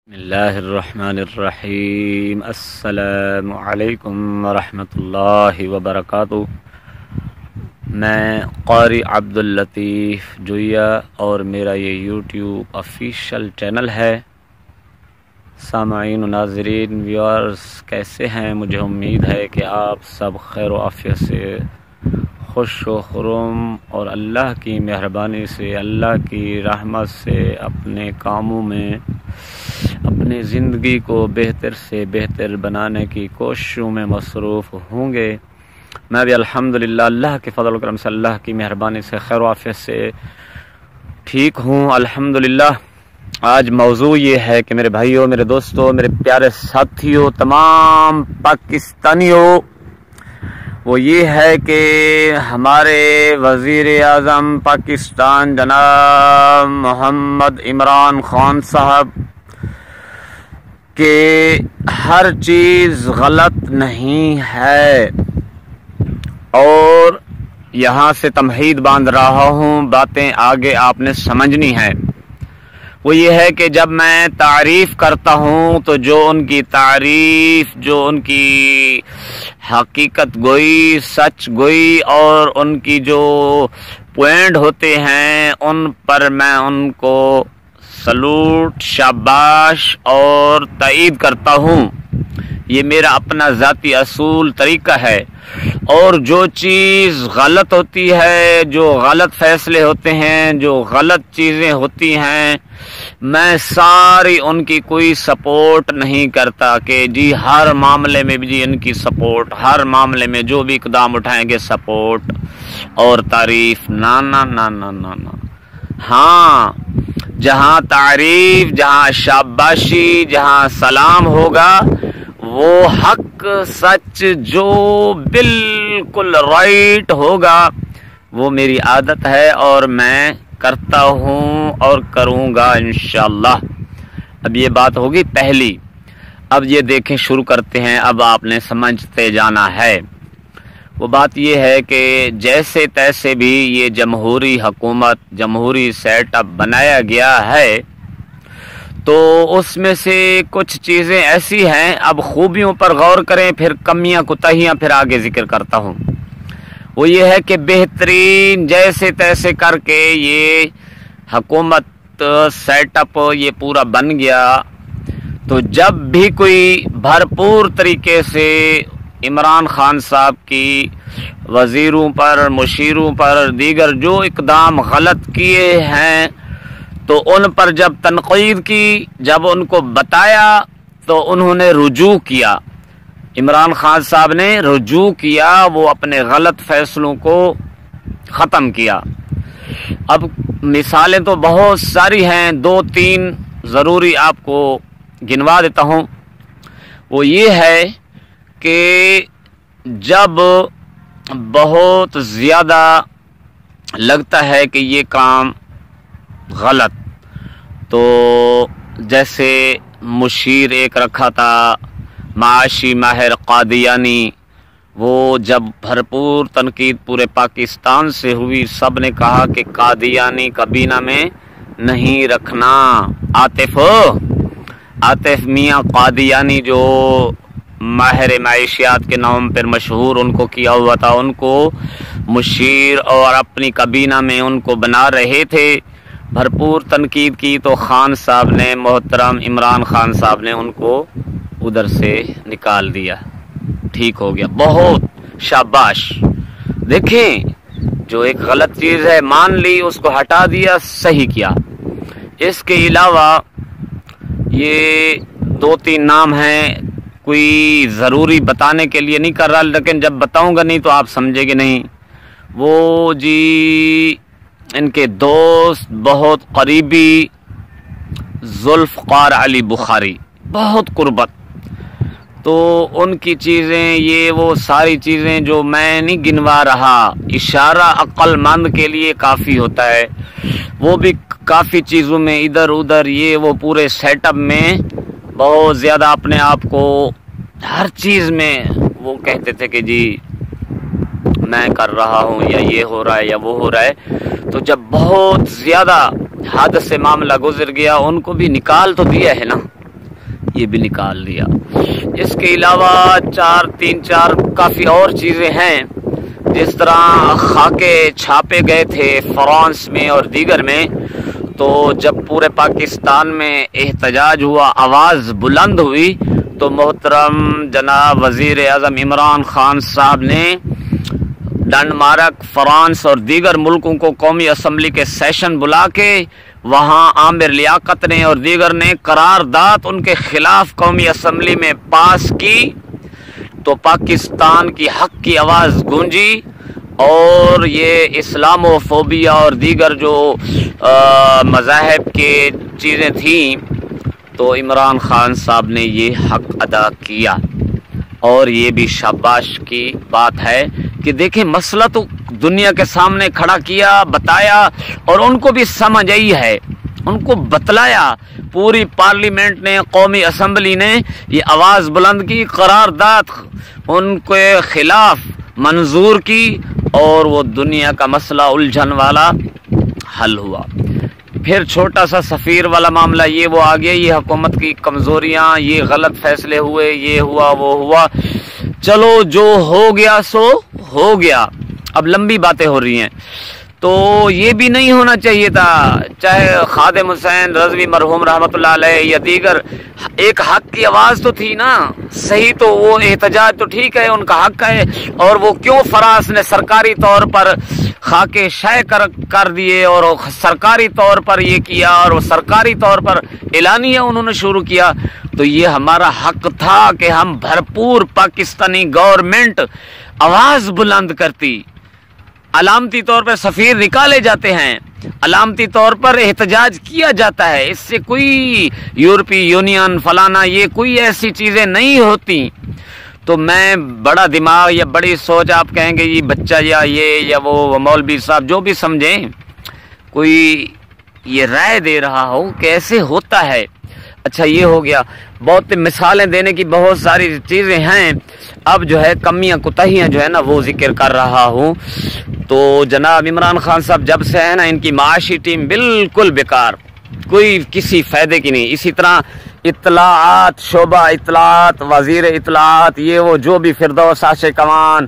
بسم اللہ الرحمن الرحیم۔ السلام علیکم ورحمۃ اللہ وبرکاتہ۔ میں قاری عبداللطیف جویا اور میرا یہ یوٹیوب آفیشیل چینل ہے۔ سامعین و ناظرین ویورز کیسے ہیں؟ مجھے امید ہے کہ آپ سب خیر و عافیت سے خوش و خرم اور اللہ کی مہربانی سے، اللہ کی رحمت سے اپنے کاموں میں اپنی زندگی کو بہتر سے بہتر بنانے کی کوششوں میں مصروف ہوں گے۔ میں بھی الحمدللہ اللہ کے فضل و کرم سے، اللہ کی مہربانی سے خیر و عافیت سے ٹھیک ہوں الحمدللہ۔ آج موضوع یہ ہے کہ میرے بھائیوں، میرے دوستوں، میرے پیارے ساتھیوں، تمام پاکستانیوں، وہ یہ ہے کہ ہمارے وزیر اعظم پاکستان جناب محمد عمران خان صاحب کہ ہر چیز غلط نہیں ہے، اور یہاں سے تمہید باندھ رہا ہوں، باتیں آگے آپ نے سمجھنی ہے۔ وہ یہ ہے کہ جب میں تعریف کرتا ہوں تو جو ان کی تعریف، جو ان کی حقیقت گوئی، سچ گوئی اور ان کی جو پوائنٹ ہوتے ہیں، ان پر میں ان کو سلوٹ، شاباش اور تائید کرتا ہوں۔ یہ میرا اپنا ذاتی اصول طریقہ ہے۔ اور جو چیز غلط ہوتی ہے، جو غلط فیصلے ہوتے ہیں، جو غلط چیزیں ہوتی ہیں، میں ساری ان کی کوئی سپورٹ نہیں کرتا کہ جی ہر معاملے میں بھی جی ان کی سپورٹ، ہر معاملے میں جو بھی اقدام اٹھائیں گے سپورٹ اور تعریف، نا نا نا نا نا نا۔ ہاں، جہاں تعریف، جہاں شاباشی، جہاں سلام ہوگا، وہ حق سچ جو بالکل رائٹ ہوگا، وہ میری عادت ہے اور میں کرتا ہوں اور کروں گا انشاءاللہ۔ اب یہ بات ہوگی پہلی۔ اب یہ دیکھیں، شروع کرتے ہیں۔ اب آپ نے سمجھتے جانا ہے۔ وہ بات یہ ہے کہ جیسے تیسے بھی یہ جمہوری حکومت، جمہوری سیٹ اپ بنایا گیا ہے، تو اس میں سے کچھ چیزیں ایسی ہیں، اب خوبیوں پر غور کریں، پھر کمیاں کوتاہیاں پھر آگے ذکر کرتا ہوں۔ وہ یہ ہے کہ بہترین جیسے تیسے کر کے یہ حکومت سیٹ اپ یہ پورا بن گیا، تو جب بھی کوئی بھرپور طریقے سے عمران خان صاحب کی وزیروں پر، مشیروں پر، دیگر جو اقدام غلط کیے ہیں، تو ان پر جب تنقید کی، جب ان کو بتایا، تو انہوں نے رجوع کیا۔ عمران خان صاحب نے رجوع کیا، وہ اپنے غلط فیصلوں کو ختم کیا۔ اب مثالیں تو بہت ساری ہیں، دو تین ضروری آپ کو گنوا دیتا ہوں۔ وہ یہ ہے کہ جب بہت زیادہ لگتا ہے کہ یہ کام غلط، تو جیسے مشیر ایک رکھا تھا معاشی ماہر قادیانی، وہ جب بھرپور تنقید پورے پاکستان سے ہوئی، سب نے کہا کہ قادیانی کابینہ میں نہیں رکھنا۔ عاطف میاں قادیانی جو ماہر معیشیات کے نام پر مشہور ان کو کیا ہوا تھا، ان کو مشیر اور اپنی کابینہ میں ان کو بنا رہے تھے، بھرپور تنقید کی، تو خان صاحب نے، محترم عمران خان صاحب نے ان کو ادھر سے نکال دیا، ٹھیک ہو گیا، بہت شاباش۔ دیکھیں، جو ایک غلط چیز ہے مان لی، اس کو ہٹا دیا، صحیح کیا۔ اس کے علاوہ یہ دو تین نام ہیں، کوئی ضروری بتانے کے لیے نہیں کر رہا، لیکن جب بتاؤں گا نہیں تو آپ سمجھے گے نہیں۔ وہ جی ان کے دوست، بہت قریبی، ذوالفقار علی بخاری، بہت قربت، تو ان کی چیزیں، یہ وہ ساری چیزیں جو میں نہیں گنوا رہا، اشارہ عقل مند کے لیے کافی ہوتا ہے۔ وہ بھی کافی چیزوں میں ادھر ادھر، یہ وہ پورے سیٹ اپ میں بہت زیادہ اپنے آپ کو ہر چیز میں وہ کہتے تھے کہ جی میں کر رہا ہوں، یا یہ ہو رہا ہے یا وہ ہو رہا ہے۔ تو جب بہت زیادہ حد سے معاملہ گزر گیا، ان کو بھی نکال تو دیا ہے نا۔ یہ بھی نکال دیا۔ اس کے علاوہ تین چار کافی اور چیزیں ہیں، جس طرح خاکے چھاپے گئے تھے فرانس میں اور دیگر میں، تو جب پورے پاکستان میں احتجاج ہوا، آواز بلند ہوئی، تو محترم جناب وزیر اعظم عمران خان صاحب نے ڈنمارک، فرانس اور دیگر ملکوں کو قومی اسمبلی کے سیشن بلا کے وہاں عامر لیاقت نے اور دیگر نے قرارداد ان کے خلاف قومی اسمبلی میں پاس کی، تو پاکستان کی حق کی آواز گونجی، اور یہ اسلامو فوبیا اور دیگر جو مذاہب کے چیزیں تھیں، تو عمران خان صاحب نے یہ حق ادا کیا۔ اور یہ بھی شاباش کی بات ہے کہ دیکھیں مسئلہ تو دنیا کے سامنے کھڑا کیا، بتایا، اور ان کو بھی سمجھ آئی ہے، ان کو بتلایا، پوری پارلیمنٹ نے، قومی اسمبلی نے یہ آواز بلند کی، قرارداد ان کے خلاف منظور کی، اور وہ دنیا کا مسئلہ الجھن والا حل ہوا۔ پھر چھوٹا سا سفیر والا معاملہ یہ وہ آ گیا، یہ حکومت کی کمزوریاں، یہ غلط فیصلے ہوئے، یہ ہوا وہ ہوا، چلو جو ہو گیا سو ہو گیا، اب لمبی باتیں ہو رہی ہیں۔ تو یہ بھی نہیں ہونا چاہیے تھا، چاہے خادم حسین رضوی مرحوم رحمۃ اللہ علیہ یا دیگر، ایک حق کی آواز تو تھی نا، صحیح، تو وہ احتجاج تو ٹھیک ہے، ان کا حق ہے، اور وہ کیوں فراز نے سرکاری طور پر خاکے شائع کر دیے اور سرکاری طور پر یہ کیا، اور وہ سرکاری طور پر اعلانیہ انہوں نے شروع کیا، تو یہ ہمارا حق تھا کہ ہم بھرپور پاکستانی گورنمنٹ آواز بلند کرتی۔ علامتی طور پر سفیر نکالے جاتے ہیں، علامتی طور پر احتجاج کیا جاتا ہے، اس سے کوئی یورپی یونین فلانا یہ کوئی ایسی چیزیں نہیں ہوتی۔ تو میں بڑا دماغ یا بڑی سوچ، آپ کہیں گے یہ بچہ یا یہ یا وہ مولوی صاحب جو بھی سمجھیں، کوئی یہ رائے دے رہا ہو کہ ایسے ہوتا ہے۔ اچھا یہ ہو گیا، بہت مثالیں دینے کی بہت ساری چیزیں ہیں، اب جو ہے کمیاں کوتاہیاں جو ہے نا وہ ذکر کر رہا ہوں۔ تو جناب عمران خان صاحب جب سے ہے نا، ان کی معاشی ٹیم بالکل بیکار، کوئی کسی فائدے کی نہیں۔ اسی طرح اطلاعات، شعبہ اطلاعات، وزیر اطلاعات، یہ وہ جو بھی فردوس کمان،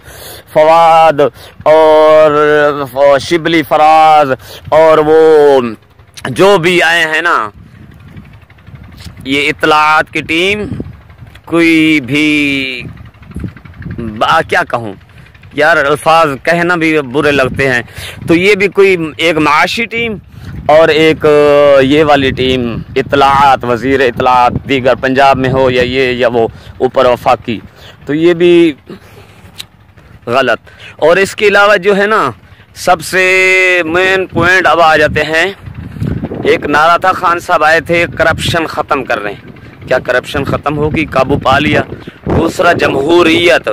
فواد اور شبلی فراز اور وہ جو بھی آئے ہیں نا، یہ اطلاعات کی ٹیم کوئی بھی کیا کہوں یار، الفاظ کہنا بھی برے لگتے ہیں۔ تو یہ بھی کوئی ایک معاشی ٹیم اور ایک یہ والی ٹیم اطلاعات، وزیر اطلاعات دیگر پنجاب میں ہو یا یہ یا وہ اوپر وفاقی، تو یہ بھی غلط۔ اور اس کے علاوہ جو ہے نا، سب سے مین پوائنٹ اب آ جاتے ہیں، ایک نعرہ تھا، خان صاحب آئے تھے کرپشن ختم کر رہے ہیں، کیا کرپشن ختم ہوگی؟ قابو پا لیا۔ دوسرا جمہوریت،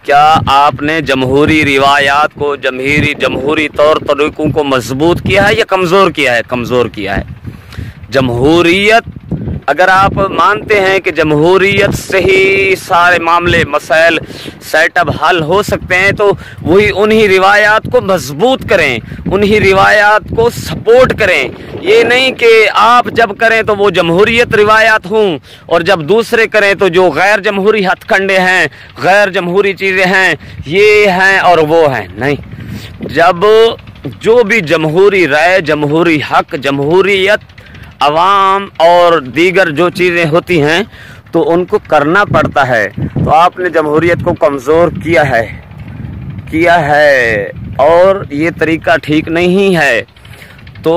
کیا آپ نے جمہوری روایات کو، جمہوری طور طریقوں کو مضبوط کیا ہے یا کمزور کیا ہے؟ کمزور کیا ہے۔ جمہوریت، اگر آپ مانتے ہیں کہ جمہوریت سے ہی سارے معاملے مسائل سیٹ اپ حل ہو سکتے ہیں، تو وہی انہی روایات کو مضبوط کریں، انہی روایات کو سپورٹ کریں۔ یہ نہیں کہ آپ جب کریں تو وہ جمہوریت روایات ہوں، اور جب دوسرے کریں تو جو غیر جمہوری ہتھ کنڈے ہیں، غیر جمہوری چیزیں ہیں، یہ ہیں اور وہ ہیں۔ نہیں، جب جو بھی جمہوری رائے، جمہوری حق، جمہوریت، عوام اور دیگر جو چیزیں ہوتی ہیں تو ان کو کرنا پڑتا ہے۔ تو آپ نے جمہوریت کو کمزور کیا ہے اور یہ طریقہ ٹھیک نہیں ہے۔ تو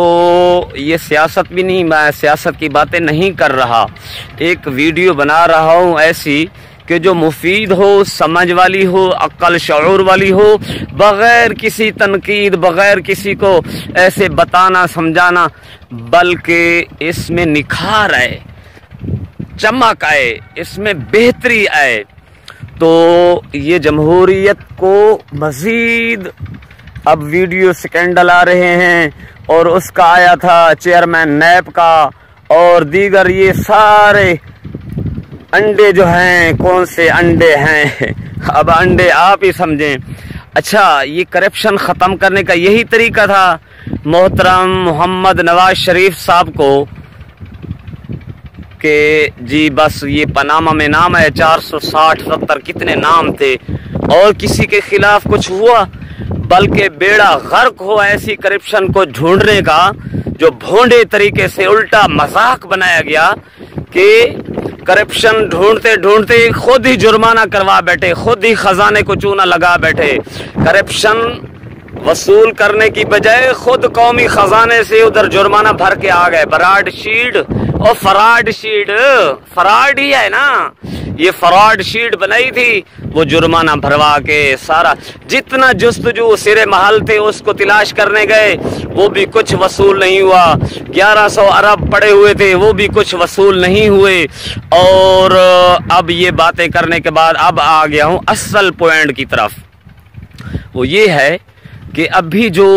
یہ سیاست بھی نہیں، میں سیاست کی باتیں نہیں کر رہا، ایک ویڈیو بنا رہا ہوں ایسی کہ جو مفید ہو، سمجھ والی ہو، عقل شعور والی ہو، بغیر کسی تنقید، بغیر کسی کو ایسے بتانا سمجھانا، بلکہ اس میں نکھار آئے، چمک آئے، اس میں بہتری آئے۔ تو یہ جمہوریت کو مزید اب ویڈیو سکینڈل آ رہے ہیں، اور اس کا آیا تھا چیئرمین نیب کا، اور دیگر یہ سارے انڈے جو ہیں، کون سے انڈے ہیں، اب انڈے آپ ہی سمجھیں۔ اچھا، یہ کرپشن ختم کرنے کا یہی طریقہ تھا محترم محمد نواز شریف صاحب کو کہ جی بس یہ پاناما میں نام ہے 460-70 کتنے نام تھے اور کسی کے خلاف کچھ ہوا، بلکہ بیڑا غرق ہو ایسی کرپشن کو ڈھونڈنے کا جو بھونڈے طریقے سے الٹا مذاق بنایا گیا کہ کرپشن ڈھونڈتے ڈھونڈتے خود ہی جرمانہ کروا بیٹھے، خود ہی خزانے کو چونا لگا بیٹھے، کرپشن وصول کرنے کی بجائے خود قومی خزانے سے ادھر جرمانہ بھر کے آ گئے۔ براڈ شیٹ اور فراڈ شیٹ، فراڈ ہی ہے نا، یہ فراڈ شیٹ بنائی تھی، وہ جرمانہ بھروا کے سارا جتنا جستجو سرے محل تھے اس کو تلاش کرنے گئے، وہ بھی کچھ وصول نہیں ہوا۔ 1100 ارب پڑے ہوئے تھے، وہ بھی کچھ وصول نہیں ہوئے۔ اور اب یہ باتیں کرنے کے بعد اب آ گیا ہوں اصل پوائنٹ کی طرف، وہ یہ ہے کہ ابھی جو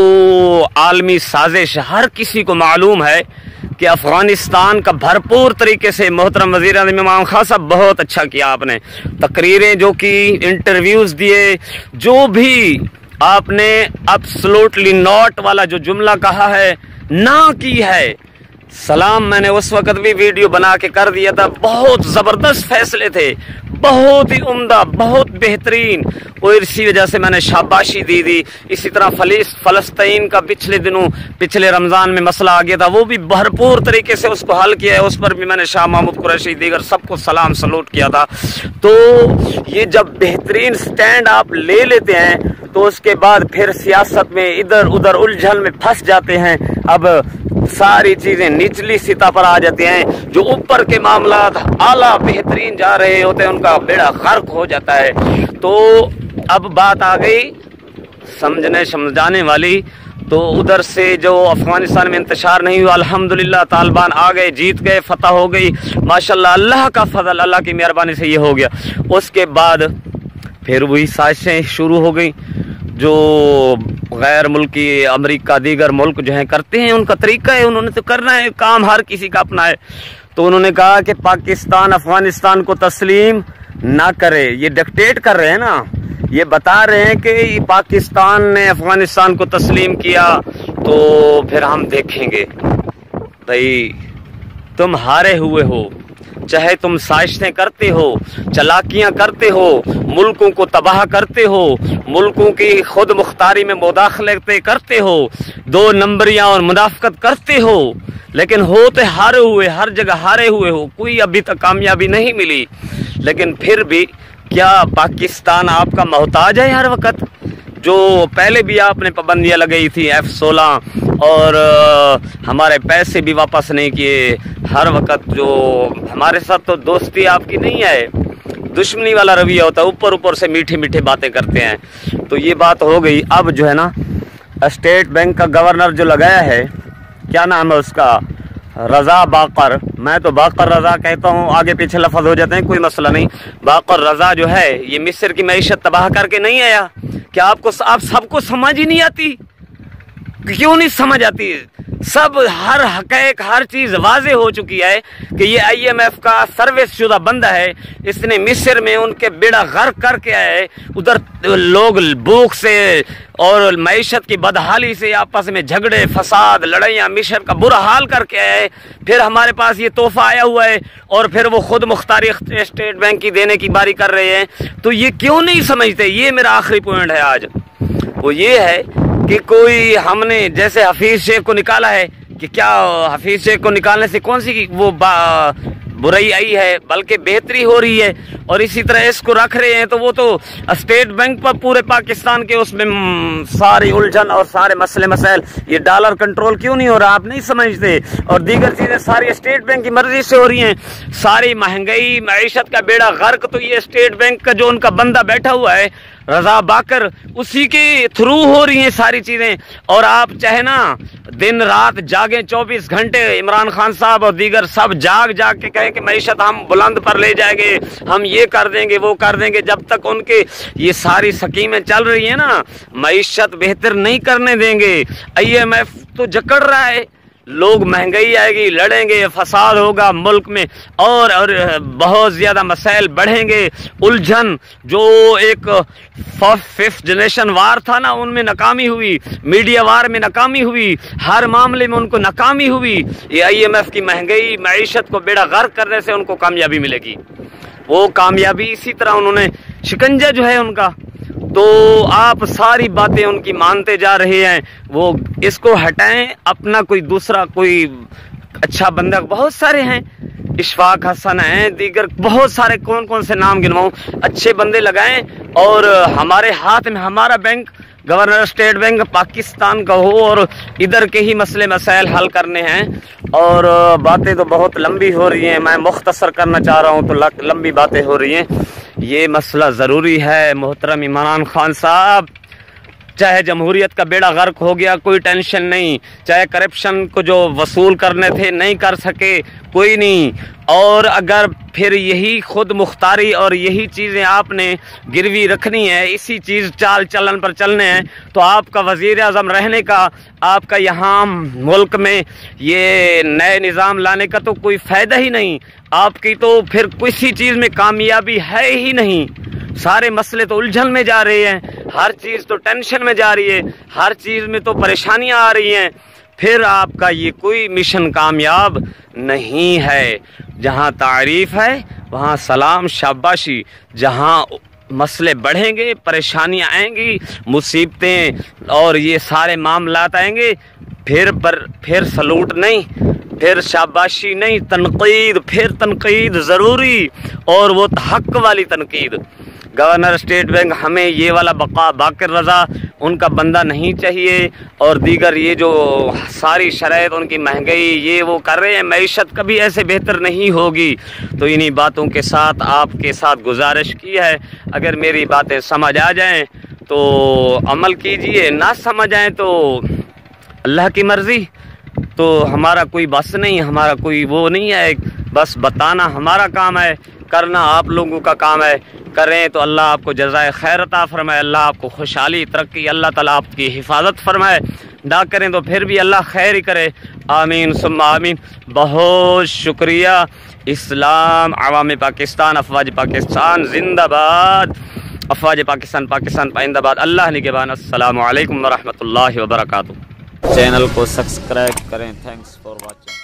عالمی سازش ہر کسی کو معلوم ہے کہ افغانستان کا بھرپور طریقے سے، محترم وزیر اعظم عمران خان صاحب بہت اچھا کیا آپ نے، تقریریں جو کی، انٹرویوز دیے، جو بھی آپ نے ایبسولوٹلی ناٹ والا جو جملہ کہا ہے نہ کی ہے، سلام میں نے اس وقت بھی ویڈیو بنا کے کر دیا تھا، بہت زبردست فیصلے تھے، بہت ہی عمدہ، بہت بہترین، اور اسی وجہ سے میں نے شاباشی دی۔ اسی طرح فلسطین کا پچھلے رمضان میں مسئلہ آ گیا تھا، وہ بھی بھرپور طریقے سے اس کو حل کیا ہے، اس پر بھی میں نے شاہ محمود قریشی دیگر سب کو سلام سلوٹ کیا تھا۔ تو یہ جب بہترین سٹینڈ آپ لے لیتے ہیں تو اس کے بعد پھر سیاست میں ادھر ادھر الجھن میں پھنس جاتے ہیں، اب ساری چیزیں نچلی سطح پر آ جاتی ہیں، جو اوپر کے معاملات اعلیٰ بہترین جا رہے ہوتے ہیں ان کا بیڑا غرق ہو جاتا ہے۔ تو اب بات آ گئی سمجھنے سمجھانے والی، تو ادھر سے جو افغانستان میں انتشار نہیں ہوا، الحمدللہ طالبان آ گئے، جیت گئے، فتح ہو گئی، ماشاءاللہ اللہ کا فضل، اللہ کی مہربانی سے یہ ہو گیا۔ اس کے بعد پھر وہی سازشیں شروع ہو گئی جو غیر ملکی امریکہ دیگر ملک جو ہیں کرتے ہیں، ان کا طریقہ ہے، انہوں نے تو کرنا ہے کام، ہر کسی کا اپنا ہے۔ تو انہوں نے کہا کہ پاکستان افغانستان کو تسلیم نہ کرے، یہ ڈکٹیٹ کر رہے ہیں نا، یہ بتا رہے ہیں کہ پاکستان نے افغانستان کو تسلیم کیا تو پھر ہم دیکھیں گے۔ بھائی تم ہارے ہوئے ہو، چاہے تم سازشیں کرتے ہو، چالاکیاں کرتے ہو، ملکوں کو تباہ کرتے ہو، ملکوں کی خود مختاری میں مداخلتیں کرتے ہو، 2 نمبریاں اور منافقت کرتے ہو، لیکن ہوتے ہارے ہوئے، ہر جگہ ہارے ہوئے ہو، کوئی ابھی تک کامیابی نہیں ملی۔ لیکن پھر بھی کیا پاکستان آپ کا محتاج ہے ہر وقت؟ جو پہلے بھی آپ نے پابندیاں لگائی تھی F-16 اور ہمارے پیسے بھی واپس نہیں کیے، ہر وقت جو ہمارے ساتھ تو دوستی آپ کی نہیں ہے، دشمنی والا رویہ ہوتا ہے، اوپر اوپر سے میٹھی میٹھی باتیں کرتے ہیں۔ تو یہ بات ہو گئی۔ اب جو ہے نا اسٹیٹ بینک کا گورنر جو لگایا ہے، کیا نام ہے اس کا، رضا باقر، میں تو باقر رضا کہتا ہوں، آگے پیچھے لفظ ہو جاتے ہیں، کوئی مسئلہ نہیں۔ باقر رضا جو ہے یہ مصر کی معیشت تباہ کر کے نہیں آیا، کیا آپ سب کو سمجھ ہی نہیں آتی؟ کیوں نہیں سمجھ آتی؟ سب ہر حقائق ہر چیز واضح ہو چکی ہے کہ یہ IMF کا سروس شدہ بندہ ہے، اس نے مصر میں ان کے بیڑا غرق کر کے آئے، ادھر لوگ بھوک سے اور معیشت کی بدحالی سے آپس میں جھگڑے، فساد، لڑائیاں، مصر کا برا حال کر کے آئے، پھر ہمارے پاس یہ تحفہ آیا ہوا ہے اور پھر وہ خود مختاری اسٹیٹ بینک کی دینے کی باری کر رہے ہیں۔ تو یہ کیوں نہیں سمجھتے؟ یہ میرا آخری پوائنٹ ہے آج، وہ یہ ہے کہ کوئی ہم نے جیسے حفیظ شیخ کو نکالا ہے، کہ کیا حفیظ شیخ کو نکالنے سے کون سی وہ برائی آئی ہے، بلکہ بہتری ہو رہی ہے، اور اسی طرح اس کو رکھ رہے ہیں تو وہ تو اسٹیٹ بینک پر پورے پاکستان کے اس میں ساری الجھن اور سارے مسئلے مسائل، یہ ڈالر کنٹرول کیوں نہیں ہو رہا آپ نہیں سمجھتے، اور دیگر چیزیں ساری اسٹیٹ بینک کی مرضی سے ہو رہی ہیں، ساری مہنگائی، معیشت کا بیڑا غرق تو یہ اسٹیٹ بینک کا جو ان کا بندہ بیٹھا ہوا ہے رضا باقر، اسی کے تھرو ہو رہی ہیں ساری چیزیں۔ اور آپ چاہے نا دن رات جاگیں 24 گھنٹے، عمران خان صاحب اور دیگر سب جاگ کے کہیں کہ معیشت ہم بلند پر لے جائیں گے، ہم یہ کر دیں گے وہ کر دیں گے، جب تک ان کے یہ ساری سکیمیں چل رہی ہیں نا معیشت بہتر نہیں کرنے دیں گے۔ IMF تو جکڑ رہا ہے، لوگ مہنگائی آئے گی، لڑیں گے، فساد ہوگا ملک میں، اور بہت زیادہ مسائل بڑھیں گے، الجھن جو ایک 5th جنریشن وار تھا نا، ان میں ناکامی ہوئی، میڈیا وار میں ناکامی ہوئی، ہر معاملے میں ان کو ناکامی ہوئی۔ یہ IMF کی مہنگائی معیشت کو بیڑا غرق کرنے سے ان کو کامیابی ملے گی، وہ کامیابی اسی طرح انہوں نے شکنجہ جو ہے ان کا، تو آپ ساری باتیں ان کی مانتے جا رہے ہیں، وہ اس کو ہٹائیں، اپنا کوئی دوسرا کوئی اچھا بندہ، بہت سارے ہیں، اشفاق حسن ہیں، دیگر بہت سارے، کون سے نام گنواؤں، اچھے بندے لگائیں، اور ہمارے ہاتھ میں ہمارا bank governor state bank Pakistan کا ہو، اور ادھر کے ہی مسئلے مسائل حل کرنے ہیں۔ اور باتیں تو بہت لمبی ہو رہی ہیں، میں مختصر کرنا چاہ رہا ہوں تو لمبی باتیں ہو رہی ہیں۔ یہ مسئلہ ضروری ہے محترم عمران خان صاحب، چاہے جمہوریت کا بیڑا غرق ہو گیا کوئی ٹینشن نہیں، چاہے کرپشن کو جو وصول کرنے تھے نہیں کر سکے کوئی نہیں، اور اگر پھر یہی خود مختاری اور یہی چیزیں آپ نے گروی رکھنی ہے، اسی چیز چال چلن پر چلنے ہیں، تو آپ کا وزیر اعظم رہنے کا، آپ کا یہاں ملک میں یہ نئے نظام لانے کا تو کوئی فائدہ ہی نہیں، آپ کی تو پھر کسی چیز میں کامیابی ہے ہی نہیں۔ سارے مسئلے تو الجھن میں جا رہے ہیں، ہر چیز تو ٹینشن میں جا رہی ہے، ہر چیز میں تو پریشانیاں آ رہی ہیں، پھر آپ کا یہ کوئی مشن کامیاب نہیں ہے۔ جہاں تعریف ہے وہاں سلام شاباشی، جہاں مسئلے بڑھیں گے، پریشانیاں آئیں گی، مصیبتیں اور یہ سارے معاملات آئیں گے، پھر سلوٹ نہیں، پھر شاباشی نہیں، تنقید، پھر تنقید ضروری، اور وہ حق والی تنقید۔ گورنر اسٹیٹ بینک ہمیں یہ والا باقر رضا ان کا بندہ نہیں چاہیے، اور دیگر یہ جو ساری شرائط ان کی مہنگائی یہ وہ کر رہے ہیں، معیشت کبھی ایسے بہتر نہیں ہوگی۔ تو انہی باتوں کے ساتھ آپ کے ساتھ گزارش کی ہے، اگر میری باتیں سمجھ آ جائیں تو عمل کیجئے، نہ سمجھ آئیں تو اللہ کی مرضی، تو ہمارا کوئی بس نہیں، ہمارا کوئی وہ نہیں ہے، بس بتانا ہمارا کام ہے، کرنا آپ لوگوں کا کام ہے۔ کریں تو اللہ آپ کو جزائے خیر عطا فرمائے، اللہ آپ کو خوشحالی، ترقی، اللہ تعالیٰ آپ کی حفاظت فرمائے، نہ کریں تو پھر بھی اللہ خیر ہی کرے، آمین ثم آمین۔ بہت شکریہ۔ اسلام، عوام پاکستان، افواج پاکستان زندہ باد، افواج پاکستان پائندہ باد، اللہ نگہبان۔ السلام علیکم ورحمۃ اللہ وبرکاتہ۔ چینل کو سبسکرائب کریں۔ Thanks for watching.